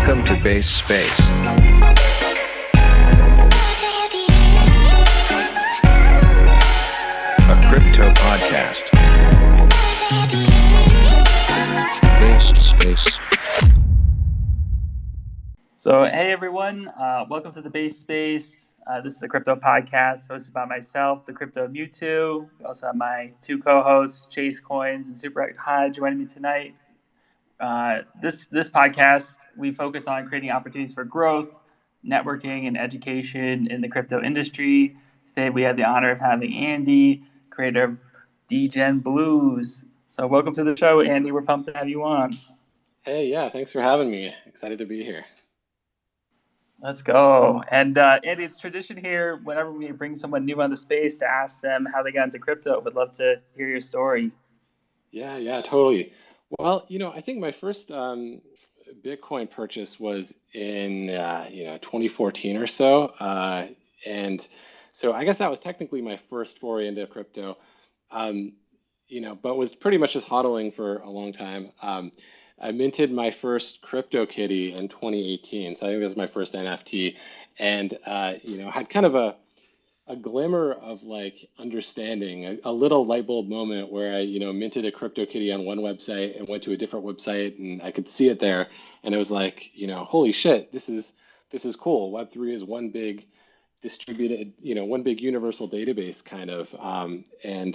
Welcome to Base Space, a crypto podcast. Base Space. So, hey everyone, welcome to the Base Space. This is a crypto podcast hosted by myself, the Crypto Mewtwo. We also have my two co-hosts, Chase Coins and Super High, joining me tonight. This podcast, we focus on creating opportunities for growth, networking, and education in the crypto industry. Today, we have the honor of having Andy, creator of Degen Blues. So, welcome to the show, Andy. We're pumped to have you on. Hey, yeah, thanks for having me. Excited to be here. Let's go. And Andy, it's tradition here whenever we bring someone new on the space to ask them how they got into crypto. Would love to hear your story. Yeah, totally. Well, I think my first Bitcoin purchase was in 2014 or so, and so I guess that was technically my first foray into crypto. But was pretty much just hodling for a long time. I minted my first crypto kitty in 2018, so I think that was my first NFT, and had kind of a glimmer of like understanding, a little light bulb moment where I minted a crypto kitty on one website and went to a different website and I could see it there, and it was like, holy shit, this is cool. Web3 is one big distributed, one big universal database kind of, and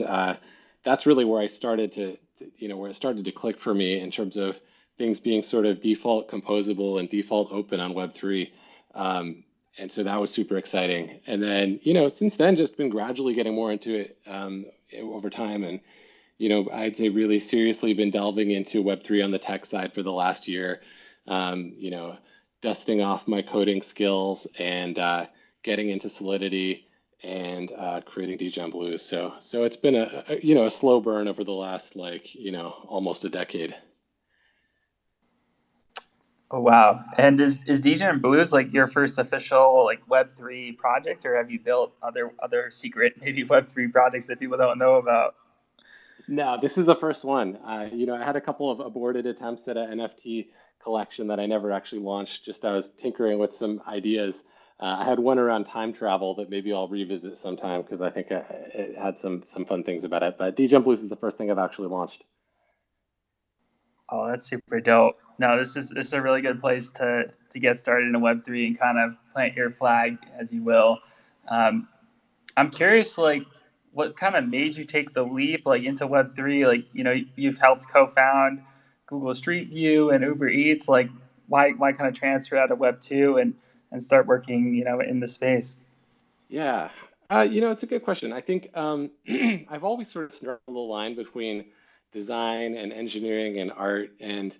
that's really where I started where it started to click for me in terms of things being sort of default composable and default open on Web3. And so that was super exciting. And then, since then, just been gradually getting more into it over time. And, I'd say really seriously been delving into Web3 on the tech side for the last year, dusting off my coding skills and getting into Solidity and creating Degen Blues. So it's been a slow burn over the last almost a decade. Oh, wow. And is Degen Blues like your first official like Web3 project, or have you built other secret maybe Web3 projects that people don't know about? No, this is the first one. I had a couple of aborted attempts at an NFT collection that I never actually launched. Just I was tinkering with some ideas. I had one around time travel that maybe I'll revisit sometime because I think it had some fun things about it. But Degen Blues is the first thing I've actually launched. Oh, that's super dope. No, this is a really good place to get started in Web3 and kind of plant your flag, as you will. I'm curious, like, what kind of made you take the leap, like, into Web3? Like, you've helped co-found Google Street View and Uber Eats. Like, why kind of transfer out of Web2 and start working, in the space? Yeah, it's a good question. I think I've always sort of straddled the line between design and engineering and art, and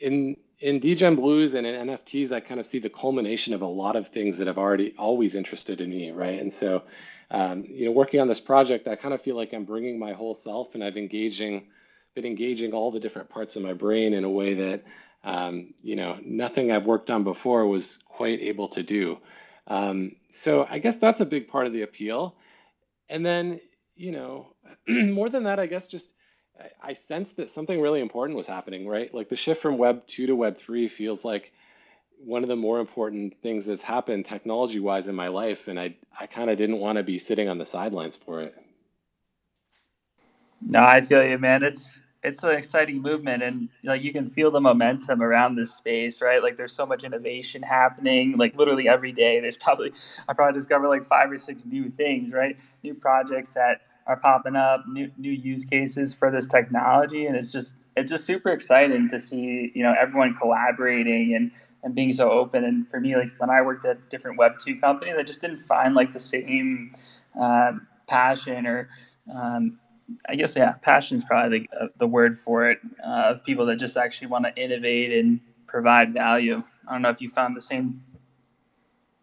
in Degen Blues and in NFTs, I kind of see the culmination of a lot of things that have always interested in me, right? And so, working on this project, I kind of feel like I'm bringing my whole self, and I've been engaging all the different parts of my brain in a way that nothing I've worked on before was quite able to do. So I guess that's a big part of the appeal. And then, more than that, I guess just I sensed that something really important was happening, right? Like the shift from Web 2 to Web 3 feels like one of the more important things that's happened technology-wise in my life. And I kind of didn't want to be sitting on the sidelines for it. No, I feel you, man. It's an exciting movement, and like you can feel the momentum around this space, right? Like there's so much innovation happening. Like literally every day, I probably discover like 5 or 6 new things, right? New projects that are popping up, new use cases for this technology, and it's just super exciting to see everyone collaborating and being so open. And for me, like when I worked at different Web2 companies, I just didn't find like the same passion or I guess, yeah, passion is probably the word for it, of people that just actually want to innovate and provide value. I don't know if you found the same.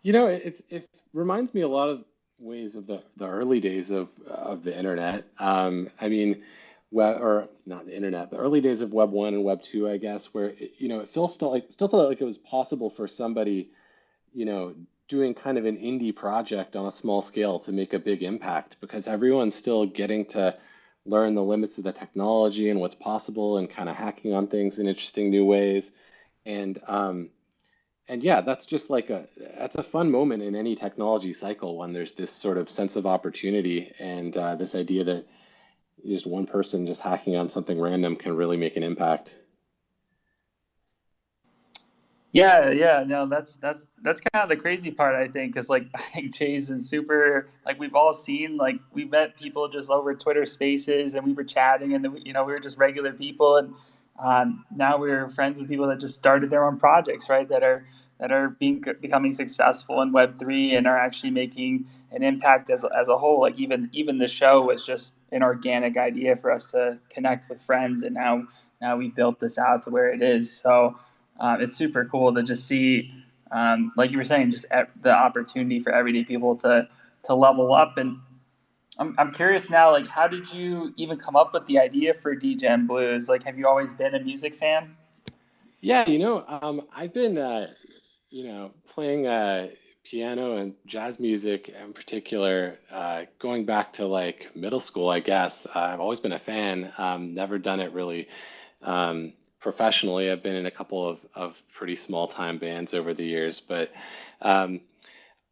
It reminds me a lot of ways of the early days of the internet. I mean, or not the internet, the early days of Web 1 and Web 2, I guess, where it still felt like it was possible for somebody, doing kind of an indie project on a small scale to make a big impact because everyone's still getting to learn the limits of the technology and what's possible and kind of hacking on things in interesting new ways. And and yeah, that's just like that's a fun moment in any technology cycle when there's this sort of sense of opportunity and this idea that just one person just hacking on something random can really make an impact. Yeah, yeah, no, that's kind of the crazy part, I think, because like I think Chase is super. Like we've all seen, like we've met people just over Twitter Spaces, and we were chatting, and we were just regular people, and now we're friends with people that just started their own projects, right? That are becoming successful in Web3 and are actually making an impact as a whole. Like even the show was just an organic idea for us to connect with friends, and now we built this out to where it is. So it's super cool to just see, like you were saying, just the opportunity for everyday people to level up. And I'm curious now, like, how did you even come up with the idea for Degen Blues? Like, have you always been a music fan? Yeah, I've been playing piano and jazz music in particular, going back to like middle school, I guess. I've always been a fan. Never done it really professionally. I've been in a couple of pretty small time bands over the years, but um,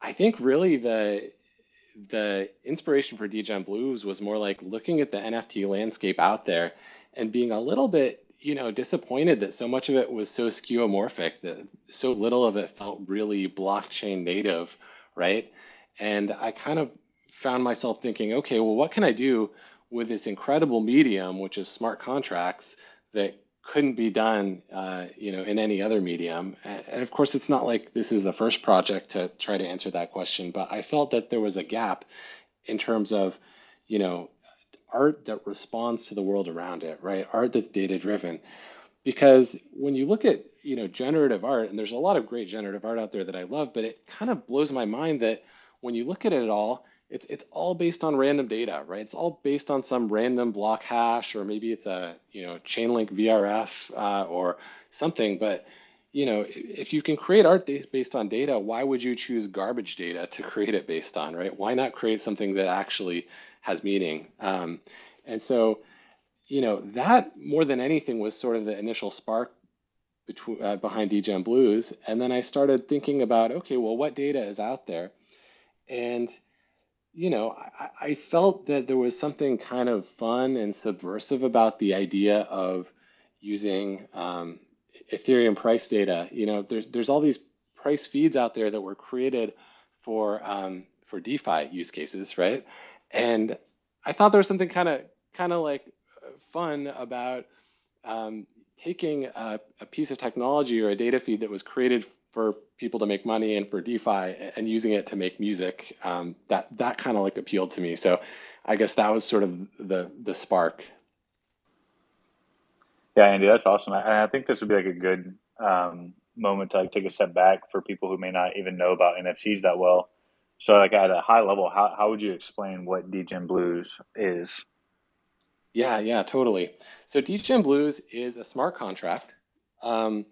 I think really the inspiration for Degen Blues was more like looking at the NFT landscape out there and being a little bit, disappointed that so much of it was so skeuomorphic, that so little of it felt really blockchain native, right? And I kind of found myself thinking, okay, well, what can I do with this incredible medium, which is smart contracts, that couldn't be done, in any other medium. And of course, it's not like this is the first project to try to answer that question, but I felt that there was a gap in terms of, you know, art that responds to the world around it, right? Art that's data driven. Because when you look at, generative art, and there's a lot of great generative art out there that I love, but it kind of blows my mind that when you look at it all, it's all based on random data, right? It's all based on some random block hash, or maybe it's a, Chainlink VRF or something. But, if you can create art based on data, why would you choose garbage data to create it based on, right? Why not create something that actually has meaning? And so, that more than anything was sort of the initial spark behind Degen Blues. And then I started thinking about, okay, well, what data is out there? And, I felt that there was something kind of fun and subversive about the idea of using Ethereum price data. There's all these price feeds out there that were created for DeFi use cases, right? And I thought there was something kind of like fun about taking a piece of technology or a data feed that was created for people to make money and for DeFi and using it to make music. That kind of like appealed to me. So I guess that was sort of the spark. Yeah, Andy, that's awesome. I think this would be like a good moment to like take a step back for people who may not even know about NFTs that well. So, like at a high level, how would you explain what Degen Blues is? Yeah, totally. So DeGen Blues is a smart contract. Um,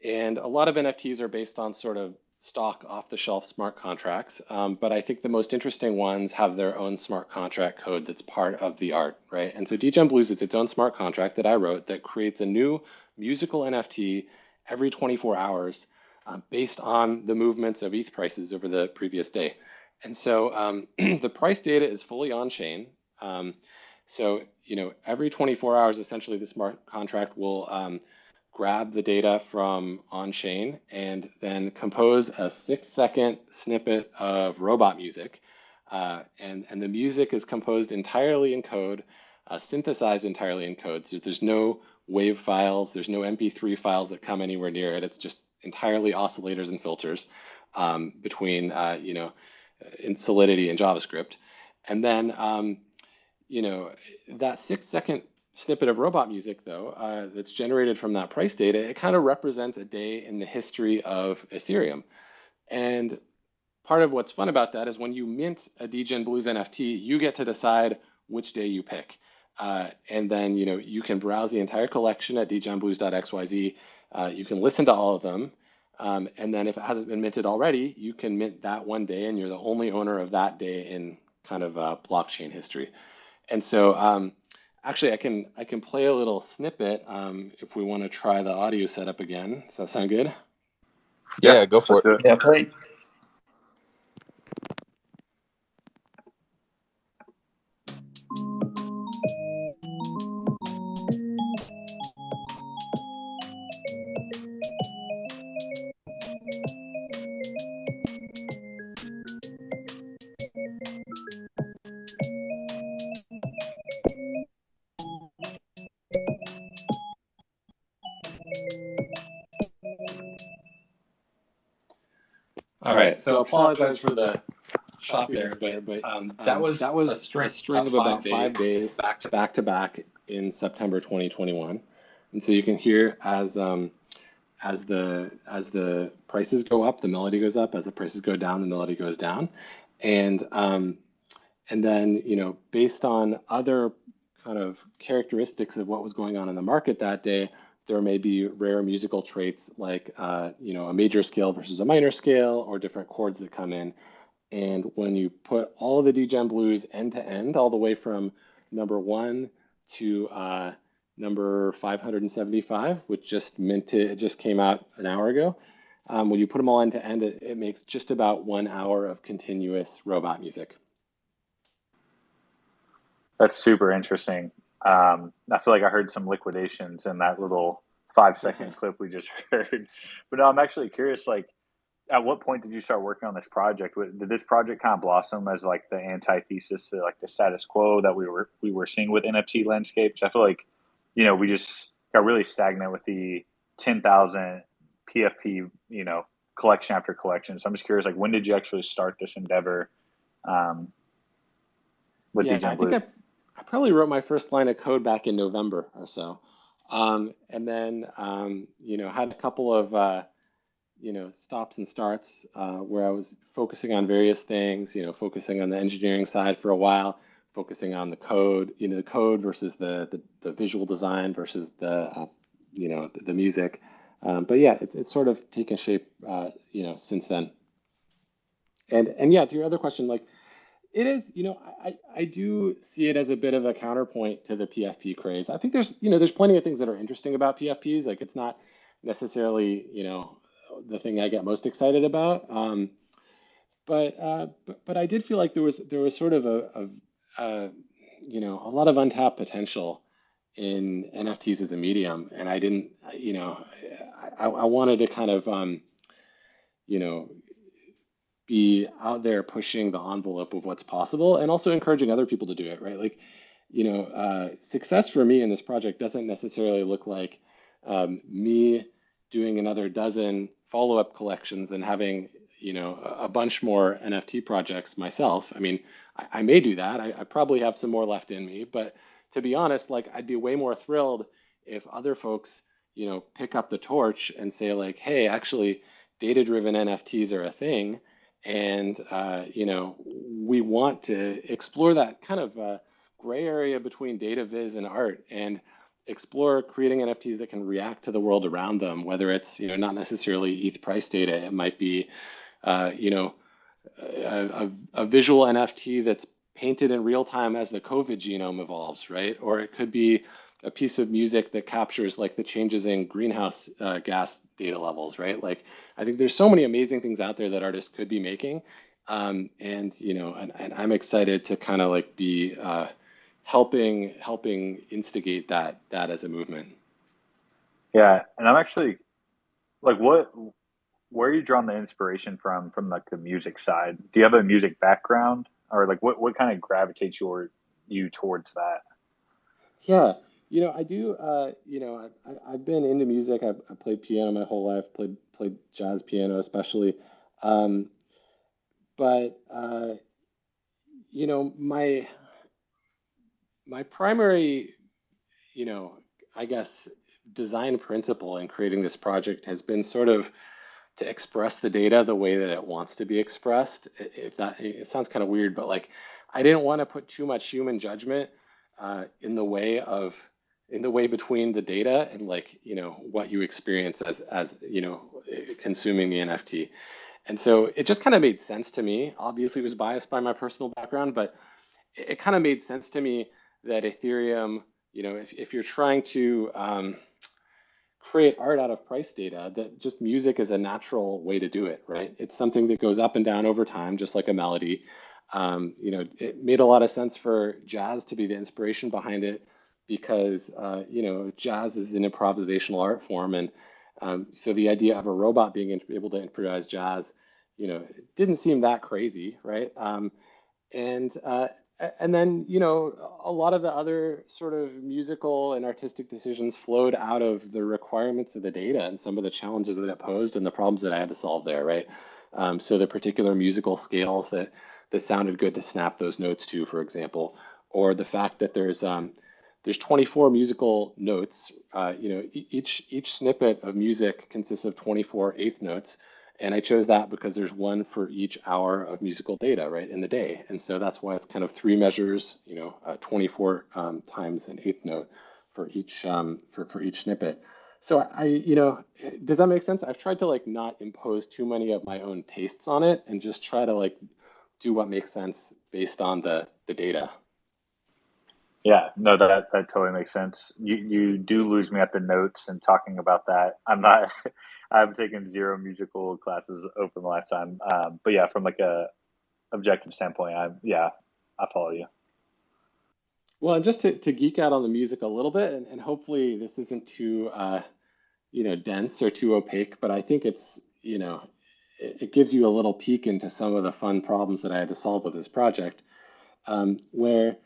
And a lot of NFTs are based on sort of stock off the shelf smart contracts. But I think the most interesting ones have their own smart contract code that's part of the art, right? And so Degen Blues is its own smart contract that I wrote that creates a new musical NFT every 24 hours based on the movements of ETH prices over the previous day. And so the price data is fully on chain. So, every 24 hours, essentially, the smart contract will grab the data from on-chain and then compose a 6-second snippet of robot music. And the music is composed entirely in code, synthesized entirely in code. So there's no wave files, there's no MP3 files that come anywhere near it. It's just entirely oscillators and filters between, in Solidity and JavaScript. And then, that 6-second snippet of robot music, though, that's generated from that price data, it kind of represents a day in the history of Ethereum. And part of what's fun about that is when you mint a Degen Blues NFT, you get to decide which day you pick. And then, you can browse the entire collection at degenblues.xyz. You can listen to all of them. And then if it hasn't been minted already, you can mint that one day, and you're the only owner of that day in kind of blockchain history. And so Actually, I can play a little snippet if we want to try the audio setup again. Does that sound good? Yeah, go for let's it. do it. Yeah, great. All right, so apologize for the choppy there, but that was a string of about 5 days back to back in September 2021, and so you can hear as the prices go up, the melody goes up. As the prices go down, the melody goes down, and then based on other kind of characteristics of what was going on in the market that day, there may be rare musical traits like a major scale versus a minor scale, or different chords that come in. And when you put all of the Degen Blues end to end, all the way from number 1 to number 575, which just minted, it just came out an hour ago. When you put them all end to end, it makes just about 1 hour of continuous robot music. That's super interesting. I feel like I heard some liquidations in that little 5-second clip we just heard. But no, I'm actually curious, like, at what point did you start working on this project? Did this project kind of blossom as like the antithesis to like the status quo that we were seeing with NFT landscapes? I feel like, we just got really stagnant with the 10,000 PFP, collection after collection. So I'm just curious, like, when did you actually start this endeavor with Yeah, Degen I think Blues? I probably wrote my first line of code back in November or so. And then, had a couple of, stops and starts where I was focusing on various things, focusing on the engineering side for a while, focusing on the code, the code versus the visual design versus the music. But yeah, it's sort of taken shape, since then. And yeah, to your other question, like, it is, I do see it as a bit of a counterpoint to the PFP craze. I think there's plenty of things that are interesting about PFPs. Like, it's not necessarily, the thing I get most excited about. But I did feel like there was sort of a lot of untapped potential in NFTs as a medium, and I didn't, I wanted to kind of, you know, be out there pushing the envelope of what's possible and also encouraging other people to do it, right? Like, success for me in this project doesn't necessarily look like me doing another dozen follow-up collections and having, a bunch more NFT projects myself. I mean, I may do that. I probably have some more left in me, but to be honest, like, I'd be way more thrilled if other folks, pick up the torch and say, like, hey, actually, data-driven NFTs are a thing. And, we want to explore that kind of gray area between data viz and art, and explore creating NFTs that can react to the world around them, whether it's, not necessarily ETH price data. It might be, a visual NFT that's painted in real time as the COVID genome evolves, right? Or it could be a piece of music that captures like the changes in greenhouse gas data levels, right? Like, I think there's so many amazing things out there that artists could be making. And I'm excited to kind of like be helping instigate that as a movement. Yeah, and I'm actually like, where are you drawing the inspiration from like the music side? Do you have a music background, or like what kind of gravitates you towards that? Yeah, I do. I've been into music. I've played piano my whole life. Played jazz piano, especially. Um, but my primary, I guess, design principle in creating this project has been sort of to express the data the way that it wants to be expressed. If that, it sounds kind of weird, but like, I didn't want to put too much human judgment in the way between the data and, like, what you experience as consuming the NFT. And so it just kind of made sense to me. Obviously, it was biased by my personal background, but it kind of made sense to me that Ethereum, if you're trying to create art out of price data, that just music is a natural way to do it, right? It's something that goes up and down over time, just like a melody. It made a lot of sense for jazz to be the inspiration behind it because, jazz is an improvisational art form. And so the idea of a robot being able to improvise jazz, it didn't seem that crazy, right? And and then, a lot of the other sort of musical and artistic decisions flowed out of the requirements of the data and some of the challenges that it posed and the problems that I had to solve there, right? So the particular musical scales that sounded good to snap those notes to, for example, or the fact that there's 24 musical notes. Each snippet of music consists of 24 eighth notes. And I chose that because there's one for each hour of musical data, right, in the day. And so that's why it's kind of three measures, 24 times an eighth note for each for each snippet. So does that make sense? I've tried to like not impose too many of my own tastes on it and just try to like do what makes sense based on the data. Yeah, no, that totally makes sense. You do lose me at the notes and talking about that. I'm not. I've taken zero musical classes over my lifetime. But yeah, from like a objective standpoint, I follow you. Well, and just to geek out on the music a little bit, and hopefully this isn't too dense or too opaque, but I think it gives you a little peek into some of the fun problems that I had to solve with this project, where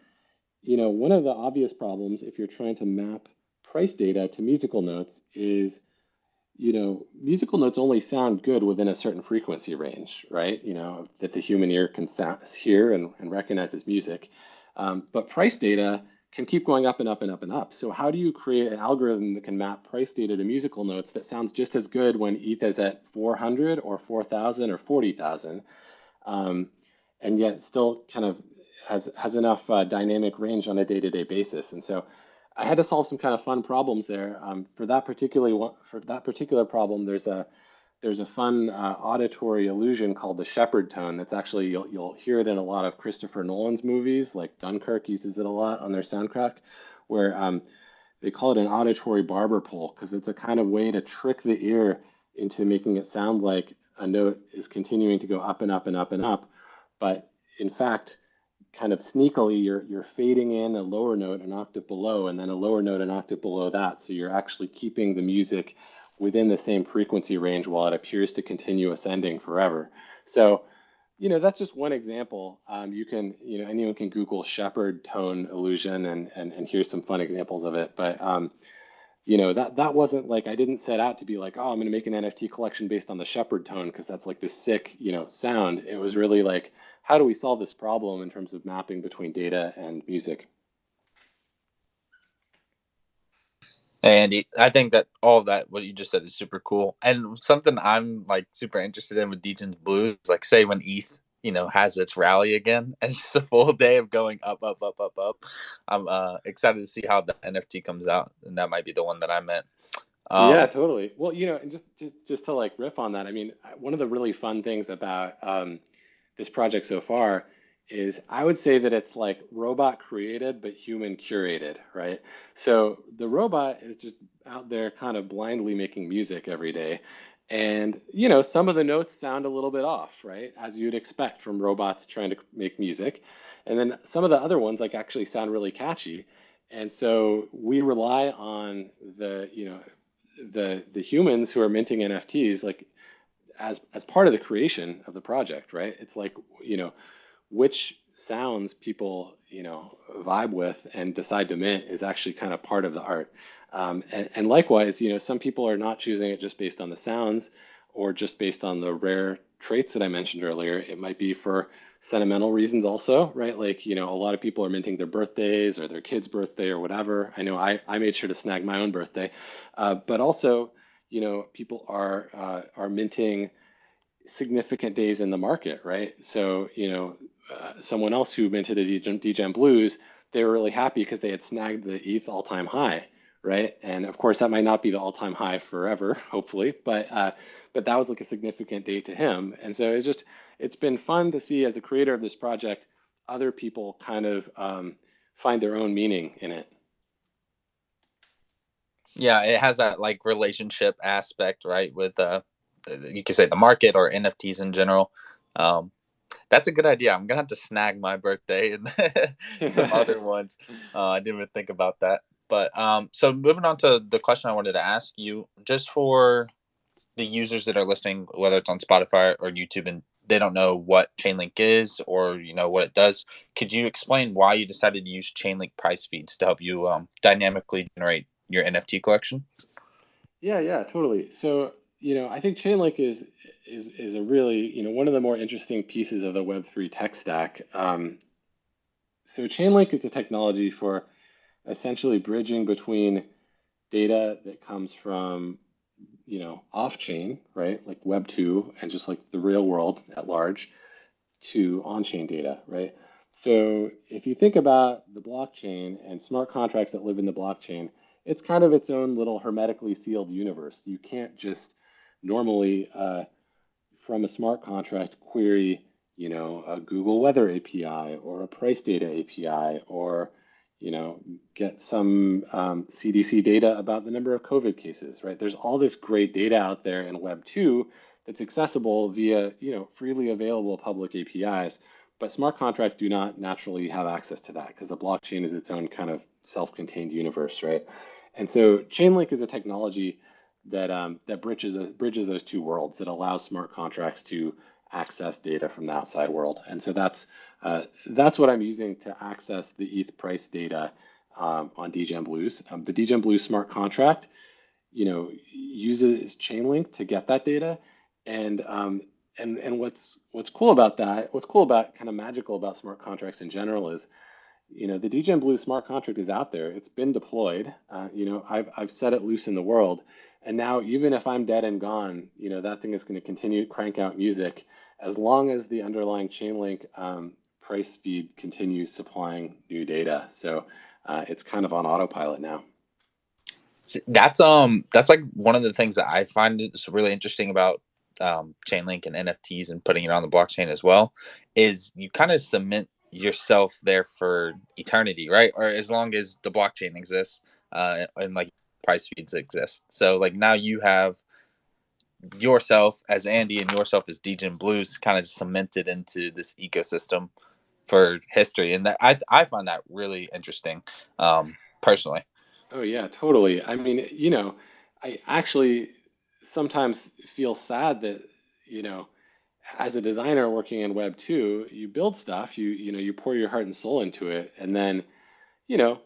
one of the obvious problems if you're trying to map price data to musical notes is, musical notes only sound good within a certain frequency range, right? That the human ear can hear and recognize as music. But price data can keep going up and up and up and up. So how do you create an algorithm that can map price data to musical notes that sounds just as good when ETH is at 400 or 4,000 or 40,000, and yet still kind of has enough dynamic range on a day-to-day basis? And so I had to solve some kind of fun problems there. For that particular problem, there's a fun auditory illusion called the shepherd tone. That's actually you'll hear it in a lot of Christopher Nolan's movies, like Dunkirk uses it a lot on their soundtrack, where they call it an auditory barber pole because it's a kind of way to trick the ear into making it sound like a note is continuing to go up and up and up and up, but in fact, kind of sneakily, you're fading in a lower note an octave below, and then a lower note an octave below that. So you're actually keeping the music within the same frequency range while it appears to continue ascending forever. So, that's just one example. Anyone can Google shepherd tone illusion and hear some fun examples of it. But that wasn't like I didn't set out to be like, oh, I'm going to make an NFT collection based on the shepherd tone because that's like this sick, sound. It was really like, how do we solve this problem in terms of mapping between data and music? Hey, Andy, I think that all of that, what you just said, is super cool. And something I'm like super interested in with Degen Blues, like say when ETH, has its rally again, and it's just a full day of going up, up, up, up, up. I'm excited to see how the NFT comes out, and that might be the one that I meant. Yeah, totally. Well, and just to like riff on that, I mean, one of the really fun things about this project so far is I would say that it's like robot created but human curated, right? So the robot is just out there kind of blindly making music every day. And, some of the notes sound a little bit off, right? As you'd expect from robots trying to make music. And then some of the other ones like actually sound really catchy. And so we rely on the humans who are minting NFTs, like as part of the creation of the project, right? It's like, which sounds people, vibe with and decide to mint is actually kind of part of the art. And likewise, some people are not choosing it just based on the sounds or just based on the rare traits that I mentioned earlier. It might be for sentimental reasons also, right? Like, a lot of people are minting their birthdays or their kid's birthday or whatever. I know I made sure to snag my own birthday, but also, people are minting significant days in the market, right? So, someone else who minted a Degen Blues, they were really happy because they had snagged the ETH all-time high, right? And of course, that might not be the all-time high forever, hopefully, but that was like a significant day to him. And so it's been fun to see as a creator of this project, other people kind of find their own meaning in it. Yeah, it has that like relationship aspect, right? With you could say the market or NFTs in general. Um, that's a good idea. I'm gonna have to snag my birthday and some other ones. I didn't even think about that. But so moving on to the question I wanted to ask you, just for the users that are listening, whether it's on Spotify or YouTube, and they don't know what Chainlink is or what it does, could you explain why you decided to use Chainlink Price Feeds to help you dynamically generate your NFT collection? Yeah, totally. So, I think Chainlink is a really, one of the more interesting pieces of the Web3 tech stack. So Chainlink is a technology for essentially bridging between data that comes from, off-chain, right, like Web2 and just like the real world at large, to on-chain data, right? So if you think about the blockchain and smart contracts that live in the blockchain, it's kind of its own little hermetically sealed universe. You can't just normally, from a smart contract, query, a Google Weather API or a price data API or, get some CDC data about the number of COVID cases, right? There's all this great data out there in Web 2 that's accessible via, freely available public APIs, but smart contracts do not naturally have access to that because the blockchain is its own kind of self-contained universe, right? And so Chainlink is a technology that bridges those two worlds, that allows smart contracts to access data from the outside world. And so that's what I'm using to access the ETH price data on Degen Blues. The Degen Blues smart contract, uses Chainlink to get that data. And what's cool about that, what's cool about, kind of magical about smart contracts in general is, the Degen Blues smart contract is out there. It's been deployed. I've set it loose in the world. And now, even if I'm dead and gone, that thing is going to continue to crank out music as long as the underlying Chainlink price feed continues supplying new data. So it's kind of on autopilot now. That's like one of the things that I find is really interesting about Chainlink and NFTs and putting it on the blockchain as well, is you kind of cement yourself there for eternity, right? Or as long as the blockchain exists, and like price feeds exist. So like now you have yourself as Andy and yourself as Degen Blues kind of cemented into this ecosystem for history, and that I find that really interesting, personally. Oh yeah, totally. I mean, I actually sometimes feel sad that, you know, as a designer working in Web 2, you build stuff, you pour your heart and soul into it, and then, you know,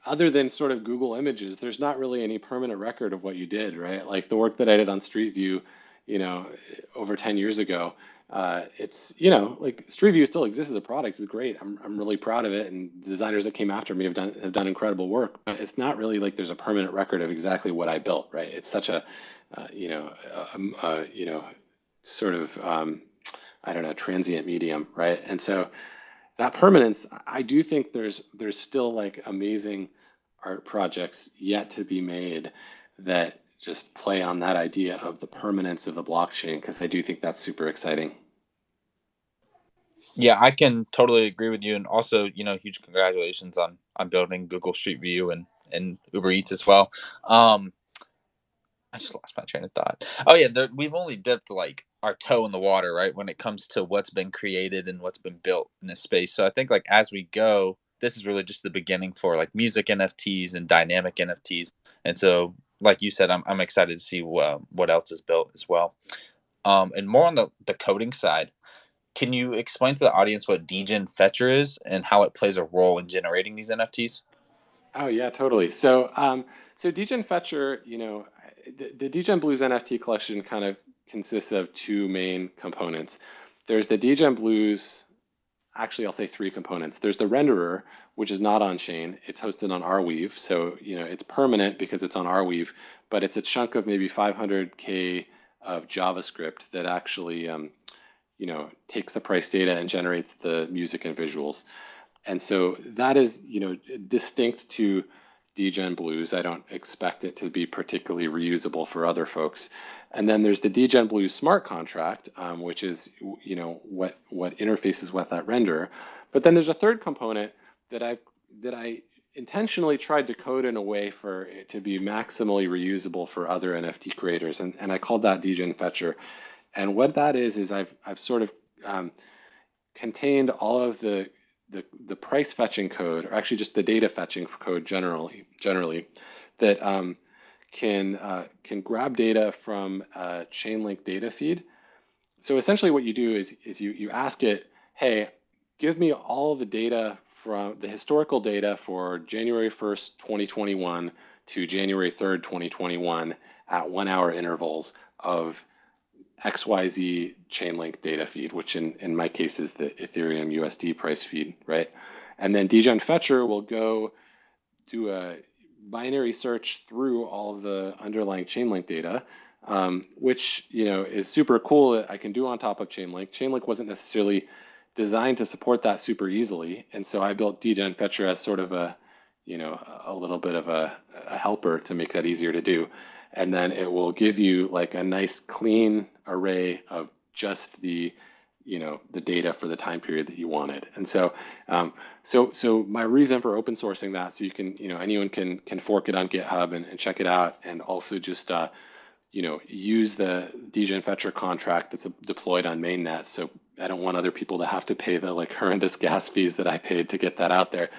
other than sort of Google Images, there's not really any permanent record of what you did, right? Like the work that I did on Street View, over 10 years ago, it's, like Street View still exists as a product is great. I'm really proud of it, and the designers that came after me have done incredible work. But it's not really like there's a permanent record of exactly what I built, right? It's such a, sort of, I don't know, transient medium, right? And so that permanence, I do think there's still like amazing art projects yet to be made that just play on that idea of the permanence of the blockchain, because I do think that's super exciting. Yeah, I can totally agree with you, and also, huge congratulations on building Google Street View and Uber Eats as well. I just lost my train of thought. Oh yeah, we've only dipped like our toe in the water, right, when it comes to what's been created and what's been built in this space. So I think like as we go, this is really just the beginning for like music NFTs and dynamic NFTs. And so, like you said, I'm excited to see what else is built as well. And more on the coding side, can you explain to the audience what DegenFetcher is and how it plays a role in generating these NFTs? Oh yeah, totally. So DegenFetcher, the Degen Blues NFT collection kind of consists of two main components. There's the Degen Blues. Actually, I'll say three components. There's the renderer, which is not on chain. It's hosted on Arweave. So, it's permanent because it's on Arweave, but it's a chunk of maybe 500K of JavaScript that actually, takes the price data and generates the music and visuals. And so that is, distinct to Degen Blues. I don't expect it to be particularly reusable for other folks. And then there's the Degen Blues smart contract, which is, what interfaces with that renderer. But then there's a third component that I intentionally tried to code in a way for it to be maximally reusable for other NFT creators, and I called that DegenFetcher. And what that is I've sort of contained all of the price fetching code, or actually just the data fetching code generally that can grab data from a Chainlink data feed. So essentially what you do is you ask it, hey, give me all the data from the historical data for January 1st, 2021 to January 3rd, 2021 at 1 hour intervals of XYZ Chainlink data feed, which in my case is the Ethereum USD price feed, right? And then DegenFetcher will go do a binary search through all of the underlying Chainlink data, which is super cool that I can do on top of Chainlink. Chainlink wasn't necessarily designed to support that super easily, and so I built DegenFetcher as sort of a little bit of a helper to make that easier to do. And then it will give you like a nice clean array of just the data for the time period that you wanted. And so so my reason for open sourcing that, so you can anyone can fork it on GitHub and check it out, and also just use the DegenFetcher contract that's deployed on mainnet. So I don't want other people to have to pay the like horrendous gas fees that I paid to get that out there.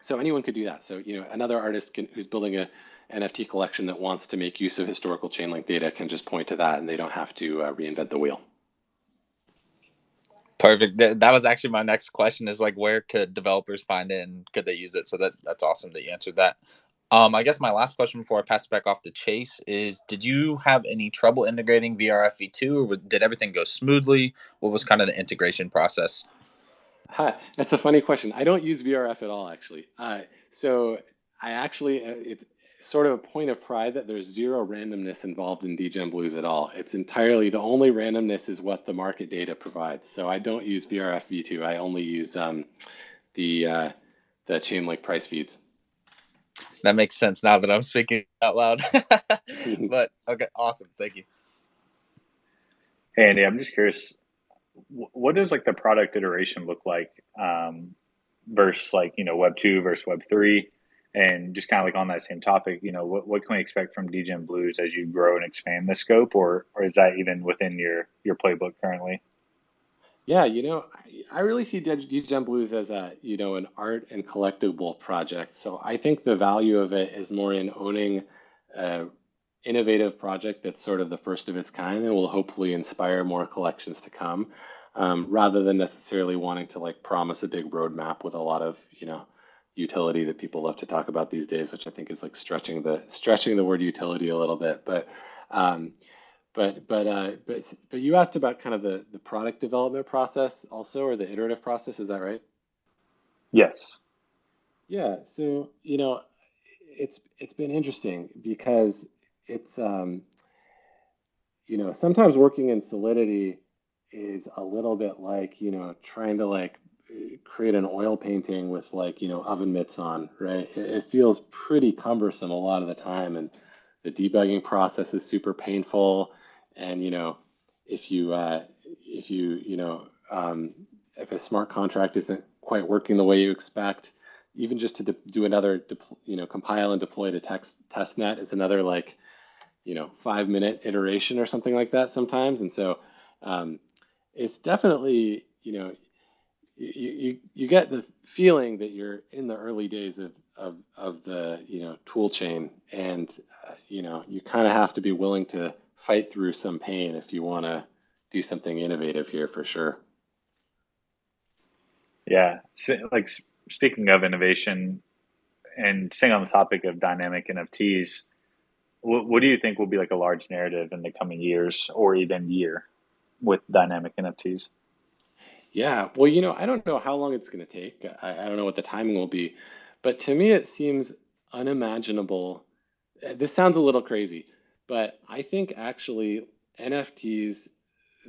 So anyone could do that. So another artist who's building a NFT collection that wants to make use of historical Chainlink data can just point to that, and they don't have to reinvent the wheel. Perfect. That was actually my next question, is like, where could developers find it and could they use it? So that's awesome that you answered that. I guess my last question before I pass it back off to Chase is, did you have any trouble integrating VRF v2, or did everything go smoothly? What was kind of the integration process? Hi, that's a funny question. I don't use VRF at all, actually. So I actually, it's sort of a point of pride that there's zero randomness involved in Degen Blues at all. It's entirely, the only randomness is what the market data provides. So I don't use VRF v2. I only use the Chainlink Price Feeds. That makes sense now that I'm speaking out loud. But okay, awesome. Thank you. Hey, Andy, I'm just curious, what does like the product iteration look like versus like, Web 2 versus Web 3? And just kind of like on that same topic, what can we expect from Degen Blues as you grow and expand the scope, or is that even within your playbook currently? Yeah, I really see Degen Blues as an art and collectible project. So I think the value of it is more in owning an innovative project that's sort of the first of its kind and will hopefully inspire more collections to come, rather than necessarily wanting to like promise a big roadmap with a lot of, utility that people love to talk about these days, which I think is like stretching the word utility a little bit. But you asked about kind of the product development process also, or the iterative process, is that right? Yes. Yeah, so it's been interesting because it's sometimes working in Solidity is a little bit like trying to like create an oil painting with like oven mitts on, right? It feels pretty cumbersome a lot of the time, and the debugging process is super painful. And if a smart contract isn't quite working the way you expect, even just to do another compile and deploy to test net is another like 5-minute iteration or something like that sometimes. And so it's definitely you get the feeling that you're in the early days of the tool chain, and you kind of have to be willing to fight through some pain if you want to do something innovative here, for sure. Yeah, so, like speaking of innovation and staying on the topic of dynamic NFTs, what do you think will be like a large narrative in the coming years or even year with dynamic NFTs? Yeah, well, I don't know how long it's going to take. I don't know what the timing will be, but to me it seems unimaginable. This sounds a little crazy, but I think actually NFTs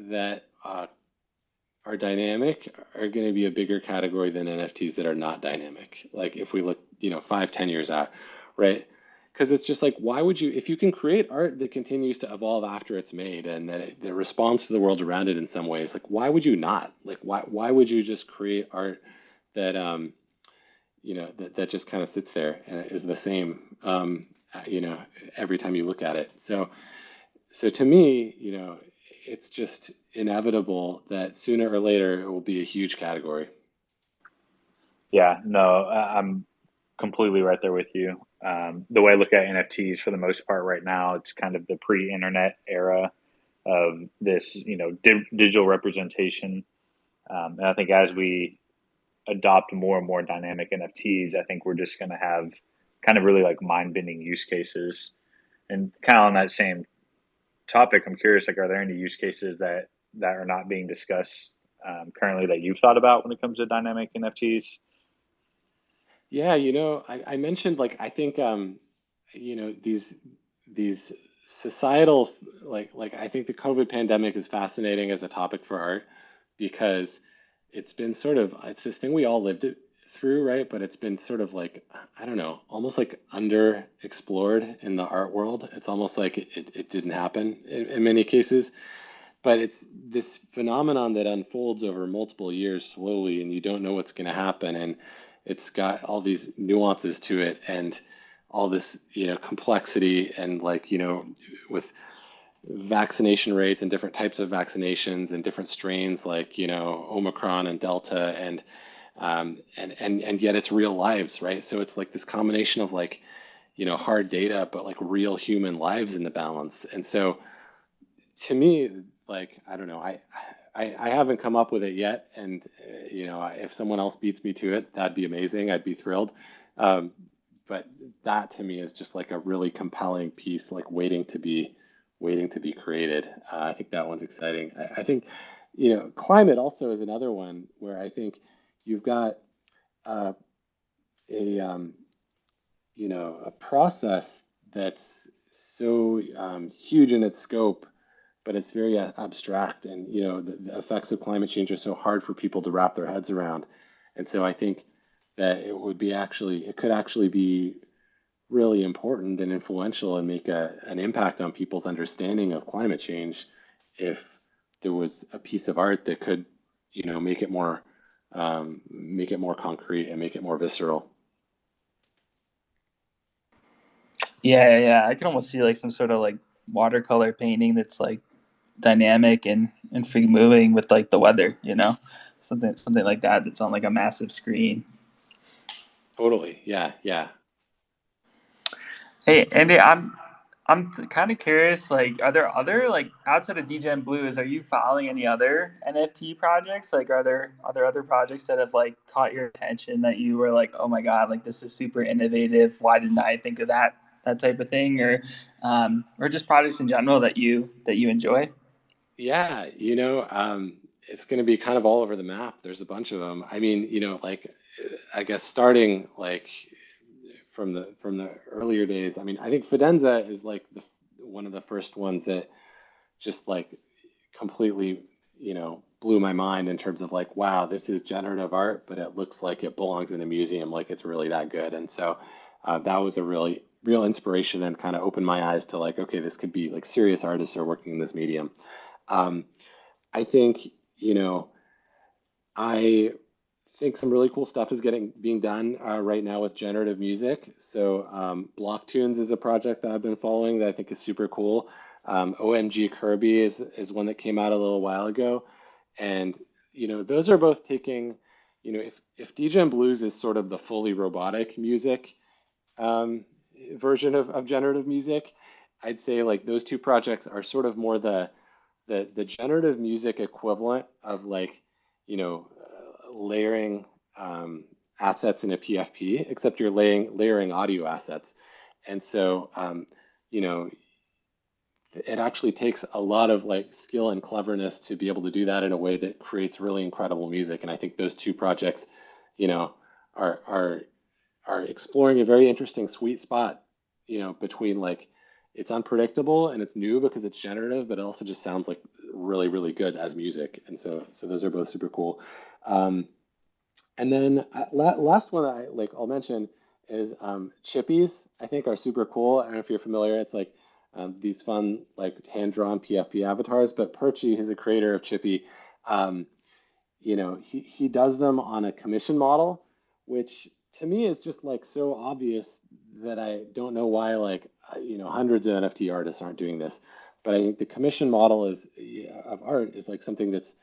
that are dynamic are going to be a bigger category than NFTs that are not dynamic. Like if we look, 5-10 years out, right? Because it's just like, why would you, if you can create art that continues to evolve after it's made and that it responds to the world around it in some ways, like why would you not? Like why would you just create art that that just kind of sits there and is the same, every time you look at it. So to me, it's just inevitable that sooner or later it will be a huge category. Yeah, no, I'm completely right there with you. The way I look at NFTs for the most part right now, it's kind of the pre-internet era of this, digital representation. And I think as we adopt more and more dynamic NFTs, I think we're just going to have kind of really like mind-bending use cases. And kind of on that same topic, I'm curious, like, are there any use cases that are not being discussed currently that you've thought about when it comes to dynamic NFTs? Yeah, I mentioned, like, I think these societal, like I think the COVID pandemic is fascinating as a topic for art because it's been sort of, it's this thing we all lived it through, right? But it's been sort of like, I don't know, almost like underexplored in the art world. It's almost like it didn't happen in many cases. But it's this phenomenon that unfolds over multiple years slowly, and you don't know what's going to happen. And it's got all these nuances to it, and all this, complexity, and like, with vaccination rates and different types of vaccinations and different strains, like, Omicron and Delta, and yet it's real lives, right? So it's like this combination of, like, hard data, but like real human lives in the balance. And so to me, like, I don't know, I haven't come up with it yet, and if someone else beats me to it, that'd be amazing. I'd be thrilled. But that to me is just like a really compelling piece, like waiting to be created. I think that one's exciting. I think climate also is another one where I think you've got a a process that's so huge in its scope, but it's very abstract, and the effects of climate change are so hard for people to wrap their heads around. And so I think that it could actually be really important and influential and make an impact on people's understanding of climate change if there was a piece of art that could, make it more concrete and make it more visceral. Yeah. I can almost see like some sort of like watercolor painting that's like dynamic and free moving with like the weather, something like that that's on like a massive screen. Totally. Yeah. Hey, Andy, I'm kind of curious. Like, are there other, like, outside of Degen Blues, are you following any other NFT projects? Like, are there other projects that have like caught your attention that you were like, oh my god, like this is super innovative. Why didn't I think of that type of thing, or just projects in general that you enjoy? Yeah. It's going to be kind of all over the map. There's a bunch of them. I mean, like, I guess starting like from the earlier days. I mean, I think Fidenza is like one of the first ones that just like completely, blew my mind in terms of like, wow, this is generative art, but it looks like it belongs in a museum. Like it's really that good. And so that was a really real inspiration, and kind of opened my eyes to like, okay, this could be like serious artists are working in this medium. I think, I think some really cool stuff is being done right now with generative music. So Blocktunes is a project that I've been following that I think is super cool. OMG Kirby is one that came out a little while ago, and those are both taking, if Degen Blues is sort of the fully robotic music version of generative music, I'd say like those two projects are sort of more the generative music equivalent of like, layering assets in a PFP, except you're layering audio assets. And so, it actually takes a lot of like skill and cleverness to be able to do that in a way that creates really incredible music. And I think those two projects, are exploring a very interesting sweet spot, between like it's unpredictable and it's new because it's generative, but it also just sounds like really, really good as music. And so those are both super cool. And then last one I'll mention is chippies. I think are super cool. I don't know if you're familiar. It's like these fun like hand-drawn PFP avatars. But Perchy, who's a creator of Chippy, he does them on a commission model, which to me is just like so obvious that I don't know why hundreds of NFT artists aren't doing this. But I think the commission model of art is like something that's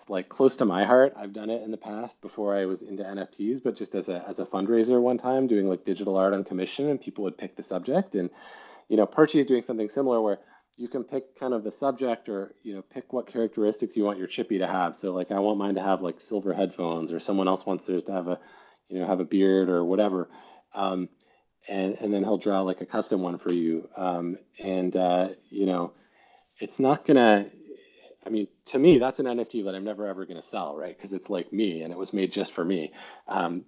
like close to my heart. I've done it in the past before I was into NFTs, but just as a fundraiser one time, doing like digital art on commission, and people would pick the subject. And Perchy is doing something similar where you can pick kind of the subject, or pick what characteristics you want your chippy to have. So like I want mine to have like silver headphones, or someone else wants theirs to have a beard or whatever. And then he'll draw like a custom one for you. It's not gonna, I mean, to me, that's an NFT that I'm never ever gonna sell, right? Because it's like me, and it was made just for me. And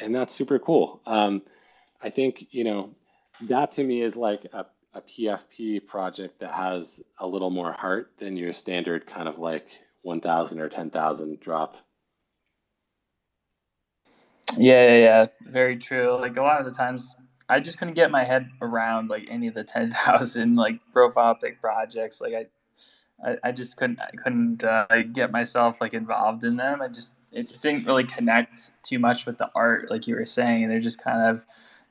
that's super cool. I think, that to me is like a PFP project that has a little more heart than your standard kind of like 1,000 or 10,000 drop. Yeah. Very true. Like a lot of the times, I just couldn't get my head around like any of the 10,000 like profile pic projects. Like I just couldn't get myself like involved in them. It just didn't really connect too much with the art, like you were saying. They're just kind of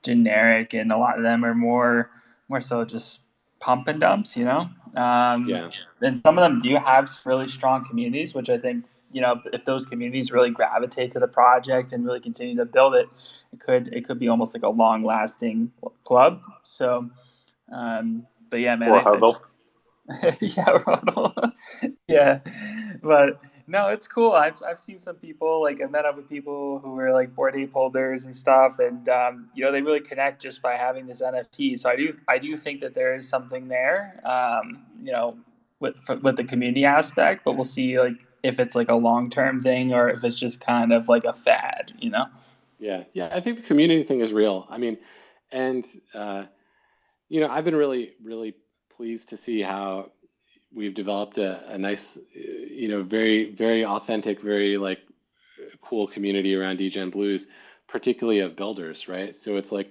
generic, and a lot of them are more so just pump and dumps, Yeah. And some of them do have really strong communities, which I think, if those communities really gravitate to the project and really continue to build it, it could be almost like a long lasting club. So, but yeah, man, Or huddle. yeah, Ronald. Yeah, but no, it's cool. I've seen some people, like I met up with people who were like Bored Ape holders and stuff, and they really connect just by having this NFT. So I do think that there is something there, with the community aspect, but we'll see like if it's like a long-term thing or if it's just kind of like a fad. Yeah, I think the community thing is real. I mean, and I've been really, really pleased to see how we've developed a nice, very, very authentic, very like cool community around Degen Blues, particularly of builders, right? So it's like,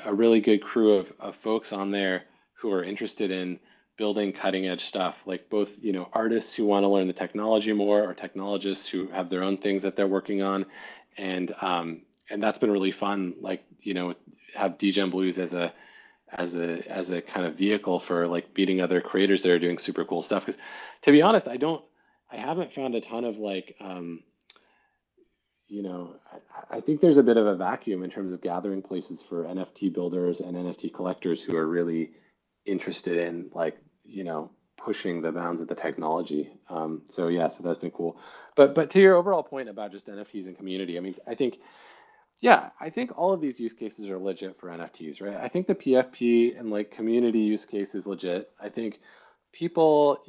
a really good crew of folks on there who are interested in building cutting edge stuff, like both, artists who want to learn the technology more, or technologists who have their own things that they're working on. And that's been really fun, like, have Degen Blues as a kind of vehicle for like meeting other creators that are doing super cool stuff. Because to be honest, I haven't found a ton of like, I think there's a bit of a vacuum in terms of gathering places for NFT builders and NFT collectors who are really interested in like, pushing the bounds of the technology. So that's been cool. But to your overall point about just NFTs and community, I mean, I think all of these use cases are legit for NFTs, right? I think the PFP and like community use case is legit. I think people,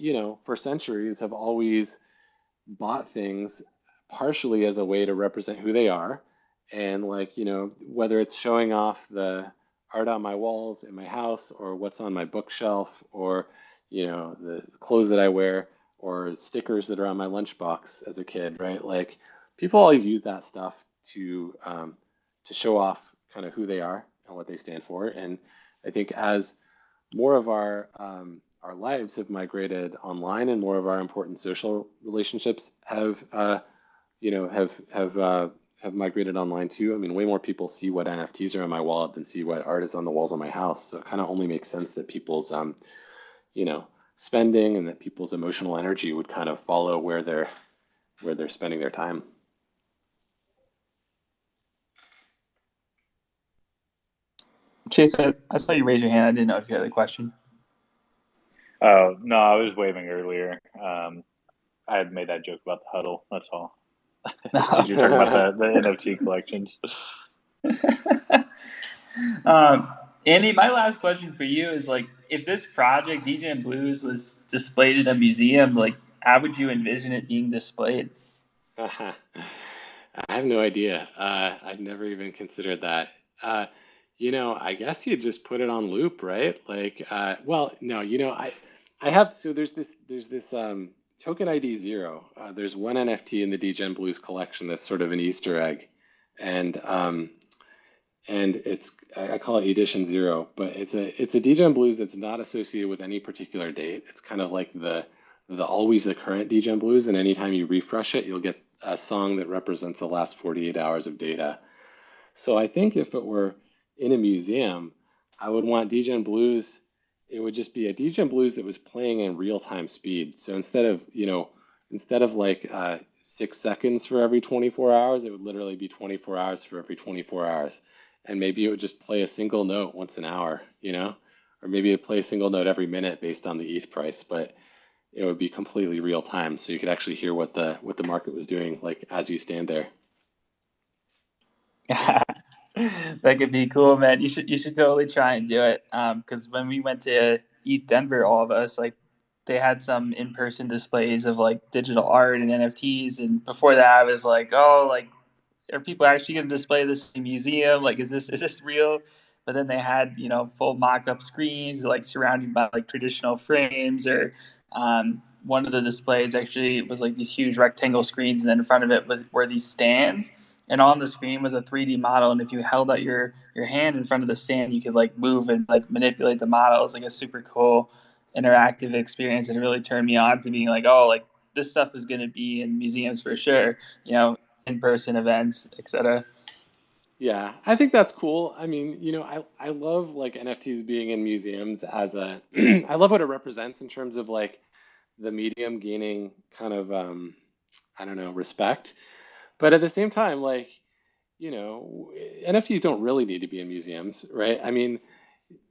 for centuries have always bought things partially as a way to represent who they are. And like, whether it's showing off the art on my walls in my house, or what's on my bookshelf, or, the clothes that I wear, or stickers that are on my lunchbox as a kid, right? Like people always use that stuff to show off kind of who they are and what they stand for. And I think as more of our lives have migrated online, and more of our important social relationships have migrated online too. I mean, way more people see what NFTs are in my wallet than see what art is on the walls of my house. So it kind of only makes sense that people's spending and that people's emotional energy would kind of follow where they're spending their time. Chase, I saw you raise your hand. I didn't know if you had a question. Oh, no, I was waving earlier. I had made that joke about the huddle. That's all. You're talking about the NFT collections. Andy, my last question for you is like, if this project Degen Blues was displayed in a museum, like how would you envision it being displayed? I have no idea. I've never even considered that. I guess you just put it on loop, right? Like, well, no, I have, so there's this token ID 0. There's one NFT in the Degen Blues collection that's sort of an Easter egg, and it's, I call it edition 0, but it's a Degen Blues that's not associated with any particular date. It's kind of like the always the current Degen Blues, and anytime you refresh it, you'll get a song that represents the last 48 hours of data. So I think if it were in a museum, I would want Degen Blues. It would just be a Degen Blues that was playing in real-time speed. So instead of like 6 seconds for every 24 hours, it would literally be 24 hours for every 24 hours. And maybe it would just play a single note once an hour, or maybe it'd play a single note every minute based on the ETH price, but it would be completely real time. So you could actually hear what the market was doing, like as you stand there. That could be cool, man. You should totally try and do it. Because when we went to Eat Denver, all of us, like, they had some in-person displays of like digital art and NFTs, and before that, I was like, oh, like, are people actually going to display this in a museum? Like, is this real? But then they had, full mock-up screens, like, surrounded by like traditional frames, or one of the displays actually was like these huge rectangle screens, and then in front of it were these stands, and on the screen was a 3D model. And if you held out your hand in front of the stand, you could like move and like manipulate the model. It was like a super cool interactive experience, and it really turned me on to being like, oh, like, this stuff is going to be in museums for sure. In-person events, etc. Yeah, I think that's cool. I mean, I love like NFTs being in museums as a I love what it represents in terms of like the medium gaining kind of I don't know, respect. But at the same time, like, NFTs don't really need to be in museums, right? I mean,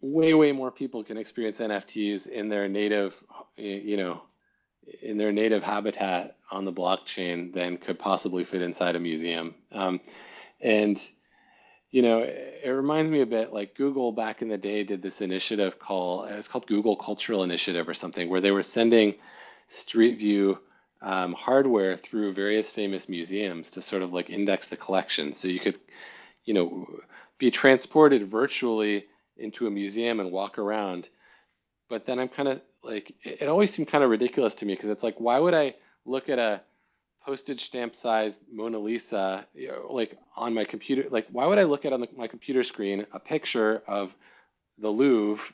way more people can experience NFTs in their native, in their native habitat on the blockchain than could possibly fit inside a museum. And it reminds me a bit like Google back in the day did this initiative it's called Google Cultural Initiative or something, where they were sending Street View hardware through various famous museums to sort of like index the collection. So you could, be transported virtually into a museum and walk around. But then I'm kind of like, it always seemed kind of ridiculous to me because it's like, why would I look at a postage stamp sized Mona Lisa, like on my computer? Like, why would I look at on my computer screen a picture of the Louvre,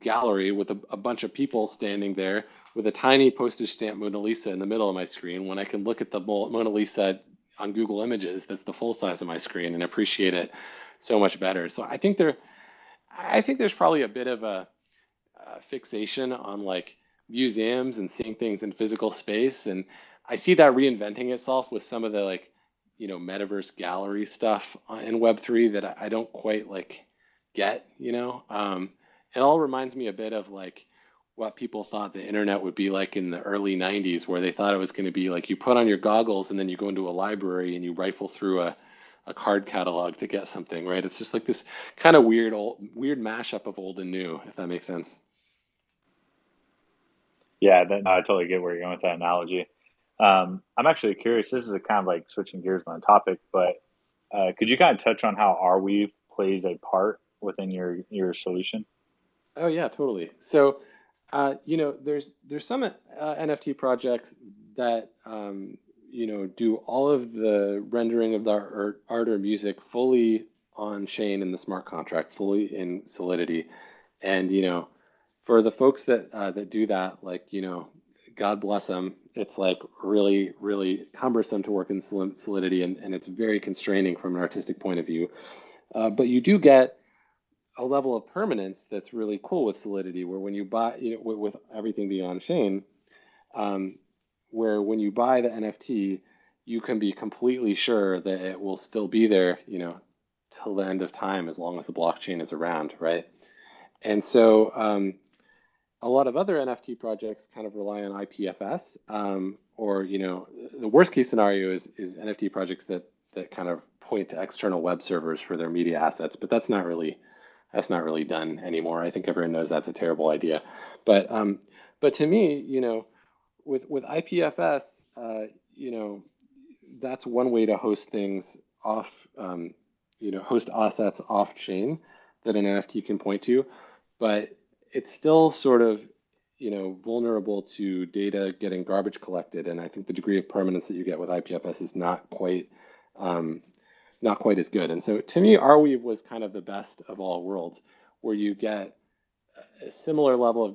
gallery with a bunch of people standing there with a tiny postage stamp Mona Lisa in the middle of my screen when I can look at the Mona Lisa on Google Images that's the full size of my screen and appreciate it so much better. So I think there's probably a bit of a fixation on like museums and seeing things in physical space, and I see that reinventing itself with some of the like metaverse gallery stuff in Web3 that I don't quite like get. It all reminds me a bit of like what people thought the internet would be like in the early 90s, where they thought it was going to be like you put on your goggles and then you go into a library and you rifle through a card catalog to get something, right? It's just like this kind of weird mashup of old and new, if that makes sense. Yeah, I totally get where you're going with that analogy. I'm actually curious. This is a kind of like switching gears on the topic, but could you kind of touch on how Arweave plays a part within your solution? Oh yeah, totally. So, there's some NFT projects that do all of the rendering of the art or music fully on chain in the smart contract, fully in Solidity, and for the folks that do that, like God bless them. It's like really, really cumbersome to work in Solidity, and it's very constraining from an artistic point of view. But you do get a level of permanence that's really cool with Solidity, where when you buy, with everything being on chain, where when you buy the NFT, you can be completely sure that it will still be there, till the end of time, as long as the blockchain is around, right? And so a lot of other NFT projects kind of rely on IPFS, or the worst case scenario is NFT projects that kind of point to external web servers for their media assets, but that's not really done anymore. I think everyone knows that's a terrible idea. But to me, with IPFS, that's one way to host things off, host assets off chain that an NFT can point to, but it's still sort of, vulnerable to data getting garbage collected. And I think the degree of permanence that you get with IPFS is not quite as good. And so to me, Arweave was kind of the best of all worlds, where you get a similar level of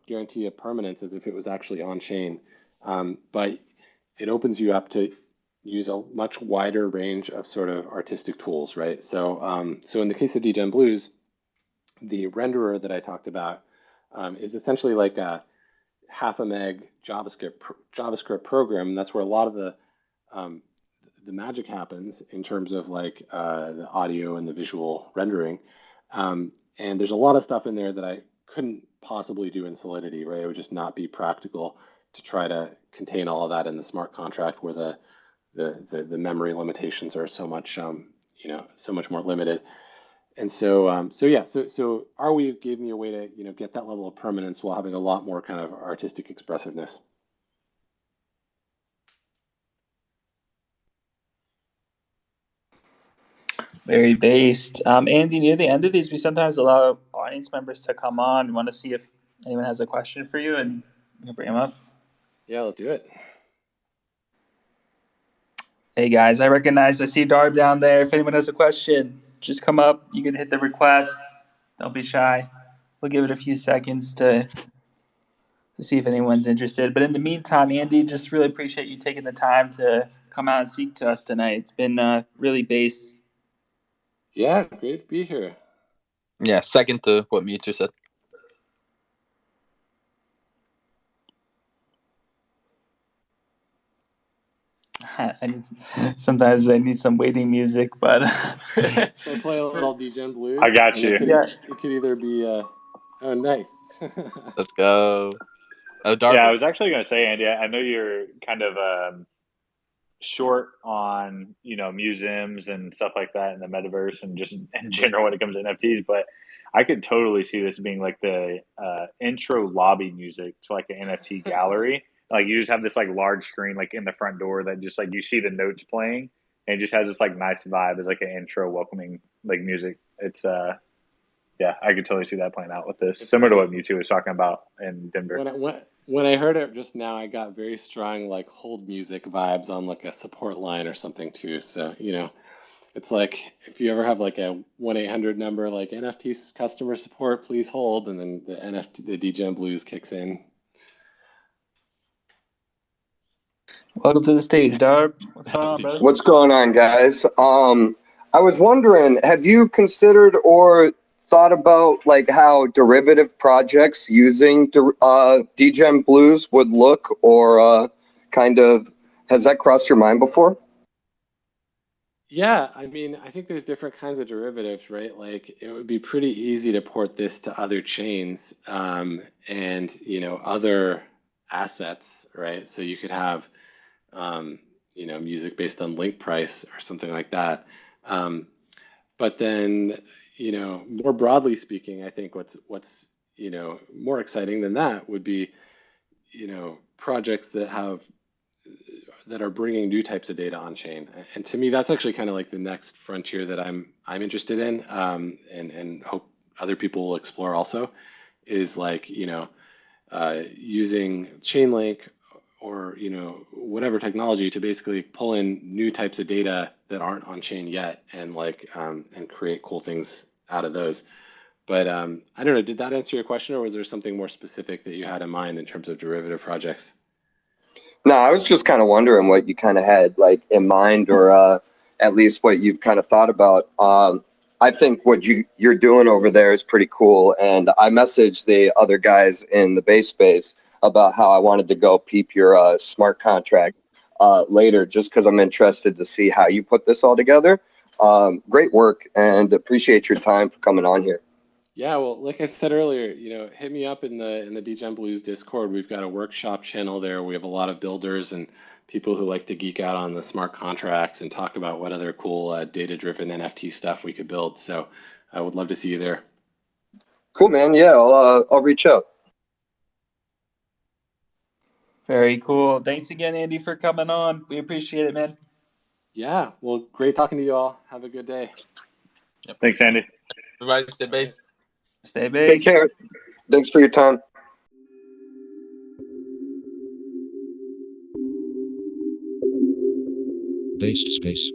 guarantee of permanence as if it was actually on chain, but it opens you up to use a much wider range of sort of artistic tools, right? So in the case of Degen Blues, the renderer that I talked about is essentially like a half a meg JavaScript program. That's where a lot of the magic happens in terms of like the audio and the visual rendering. And there's a lot of stuff in there that I couldn't possibly do in Solidity, right? It would just not be practical to try to contain all of that in the smart contract where the memory limitations are so much so much more limited. And so Arweave gave me a way to get that level of permanence while having a lot more kind of artistic expressiveness. Very based. Andy, near the end of these, we sometimes allow audience members to come on. We want to see if anyone has a question for you, and you can bring them up. Yeah, let's do it. Hey guys, I see Darb down there. If anyone has a question, just come up. You can hit the request. Don't be shy. We'll give it a few seconds to see if anyone's interested. But in the meantime, Andy, just really appreciate you taking the time to come out and speak to us tonight. It's been really based. Yeah, great to be here. Yeah, second to what Mewtwo said. Sometimes I need some waiting music, but We'll play a little Degen Blues. I got you. It could either be oh, nice. Let's go. Oh, Yeah, I Darby. was actually going to say, Andy, I know you're kind of short on museums and stuff like that in the metaverse and just in general when it comes to NFTs, but I could totally see this being like the intro lobby music to like an NFT gallery. Like you just have this like large screen like in the front door that just like you see the notes playing and it just has this like nice vibe as like an intro welcoming like music. It's yeah, I could totally see that playing out with this. Similar to what Mewtwo was talking about in Denver. When I heard it just now, I got very strong like hold music vibes on like a support line or something too. So, it's like if you ever have like a 1-800 number like NFT customer support, please hold, and then the Degen Blues kicks in. Welcome to the stage, Darb. What's going on, brother? What's going on, guys? I was wondering, have you considered or thought about like how derivative projects using Degen Blues would look, or kind of has that crossed your mind before? Yeah, I mean, I think there's different kinds of derivatives, right? Like it would be pretty easy to port this to other chains and other assets, right? So you could have music based on link price or something like that. But then, more broadly speaking, I think what's more exciting than that would be, projects that are bringing new types of data on chain. And to me, that's actually kind of like the next frontier that I'm interested in, and hope other people will explore also, is like, using Chainlink or whatever technology to basically pull in new types of data that aren't on chain yet, and like and create cool things out of those. But I don't know, did that answer your question, or was there something more specific that you had in mind in terms of derivative projects? No, I was just kind of wondering what you kind of had like in mind, or at least what you've kind of thought about. I think what you're doing over there is pretty cool, and I messaged the other guys in the base space about how I wanted to go peep your smart contract later, just because I'm interested to see how you put this all together. Great work, and appreciate your time for coming on here. Yeah, well, like I said earlier, hit me up in the Degen Blues Discord. We've got a workshop channel there. We have a lot of builders and people who like to geek out on the smart contracts and talk about what other cool data-driven NFT stuff we could build. So I would love to see you there. Cool, man. Yeah, I'll reach out. Very cool. Thanks again, Andy, for coming on. We appreciate it, man. Yeah, well, great talking to you all. Have a good day. Yep. Thanks, Andy. Everybody stay based. Stay based. Take care. Thanks for your time. Based space.